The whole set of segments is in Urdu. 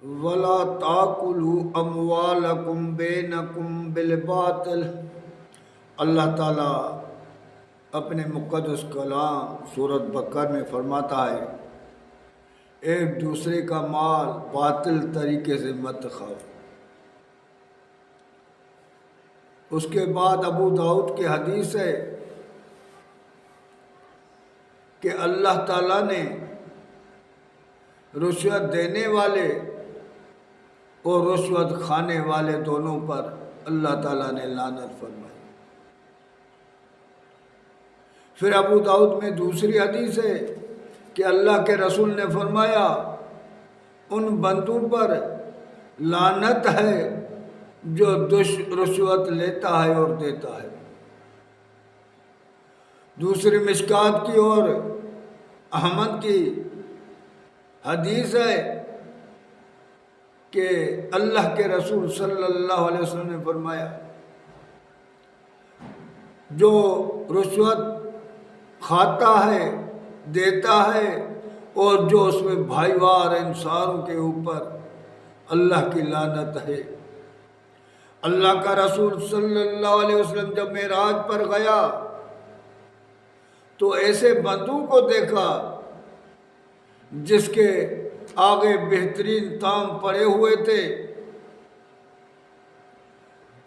ولا تاکلوا اموالکم بینکم بالباطل۔ اللہ تعالیٰ اپنے مقدس کلام سورۃ بقرہ میں فرماتا ہے ایک دوسرے کا مال باطل طریقے سے مت کھاؤ۔ اس کے بعد ابو داؤد کی حدیث ہے کہ اللہ تعالیٰ نے رشوت دینے والے اور رشوت کھانے والے دونوں پر اللہ تعالیٰ نے لعنت فرمائی۔ پھر ابو داؤد میں دوسری حدیث ہے کہ اللہ کے رسول نے فرمایا ان بندوں پر لعنت ہے جو رشوت لیتا ہے اور دیتا ہے۔ دوسری مشکات کی اور احمد کی حدیث ہے کہ اللہ کے رسول صلی اللہ علیہ وسلم نے فرمایا جو رشوت کھاتا ہے دیتا ہے اور جو اس میں بھائی وار انصاروں کے اوپر اللہ کی لعنت ہے۔ اللہ کا رسول صلی اللہ علیہ وسلم جب معراج پر گیا تو ایسے بندوں کو دیکھا جس کے آگے بہترین تام پڑے ہوئے تھے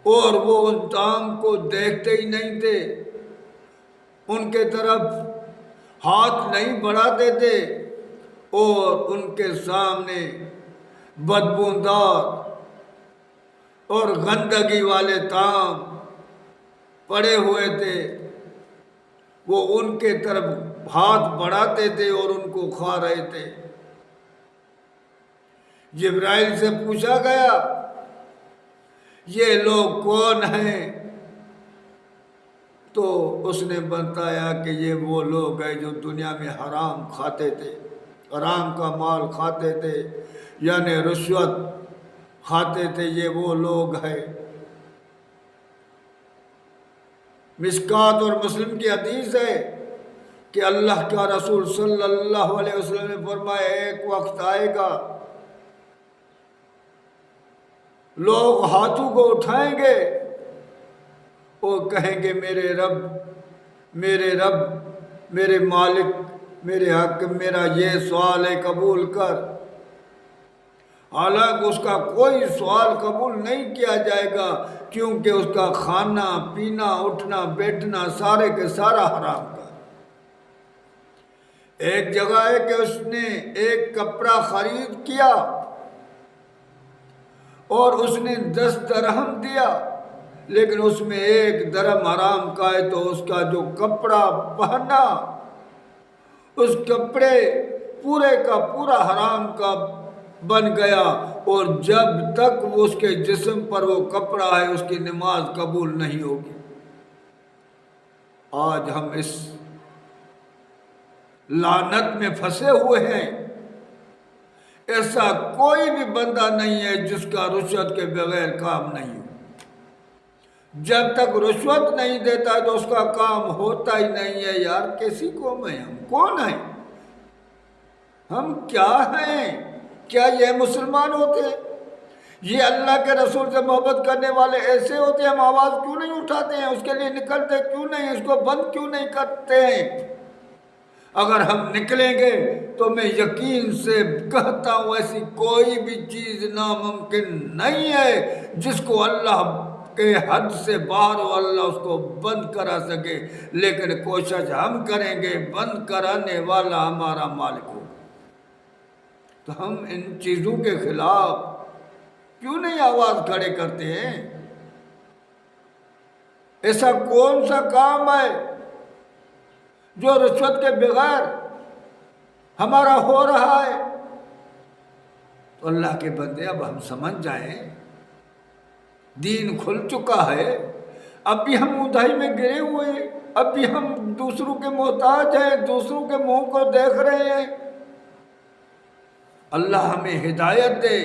اور وہ ان تام کو دیکھتے ہی نہیں تھے، ان کے طرف ہاتھ نہیں بڑھاتے تھے اور ان کے سامنے بدبودار اور گندگی والے تام پڑے ہوئے تھے، وہ ان کے طرف ہاتھ بڑھاتے تھے اور ان کو کھا رہے تھے۔ جبرائیل سے پوچھا گیا یہ لوگ کون ہیں؟ تو اس نے بتایا کہ یہ وہ لوگ ہیں جو دنیا میں حرام کھاتے تھے، حرام کا مال کھاتے تھے، یعنی رشوت کھاتے تھے، یہ وہ لوگ ہیں۔ مشکات اور مسلم کی حدیث ہے کہ اللہ کا رسول صلی اللہ علیہ وسلم نے فرمایا ایک وقت آئے گا لوگ ہاتھوں کو اٹھائیں گے اور کہیں گے میرے رب میرے مالک میرے حق میرا یہ سوال ہے قبول کر، حالانکہ اس کا کوئی سوال قبول نہیں کیا جائے گا کیونکہ اس کا کھانا پینا اٹھنا بیٹھنا سارے کے سارا حرام کا۔ ایک جگہ ہے کہ اس نے ایک کپڑا خرید کیا اور اس نے 10 درہم دیا لیکن اس میں 1 درہم حرام کا ہے، تو اس کا جو کپڑا پہنا اس کپڑے پورے کا پورا حرام کا بن گیا اور جب تک وہ اس کے جسم پر وہ کپڑا ہے اس کی نماز قبول نہیں ہوگی۔ آج ہم اس لعنت میں پھنسے ہوئے ہیں۔ ایسا کوئی بھی بندہ نہیں ہے جس کا رشوت کے بغیر کام نہیں ہو۔ جب تک رشوت نہیں دیتا ہے تو اس کا کام ہوتا ہی نہیں ہے۔ یار کیسی قوم ہے ہم؟ کون ہیں ہم؟ کیا ہیں؟ کیا یہ مسلمان ہوتے ہیں؟ یہ اللہ کے رسول سے محبت کرنے والے ایسے ہوتے ہیں؟ ہم آواز کیوں نہیں اٹھاتے ہیں؟ اس کے لیے نکلتے کیوں نہیں؟ اس کو بند کیوں نہیں کرتے ہیں؟ اگر ہم نکلیں گے تو میں یقین سے کہتا ہوں ایسی کوئی بھی چیز ناممکن نہیں ہے جس کو اللہ کے حد سے باہر ہو اللہ اس کو بند کرا سکے، لیکن کوشش ہم کریں گے بند کرانے والا ہمارا مالک ہو۔ تو ہم ان چیزوں کے خلاف کیوں نہیں آواز کھڑے کرتے ہیں؟ ایسا کون سا کام ہے جو رشوت کے بغیر ہمارا ہو رہا ہے؟ تو اللہ کے بندے اب ہم سمجھ جائیں دین کھل چکا ہے، اب بھی ہم اودائی میں گرے ہوئے ہیں، اب بھی ہم دوسروں کے محتاج ہیں، دوسروں کے منہ کو دیکھ رہے ہیں۔ اللہ ہمیں ہدایت دے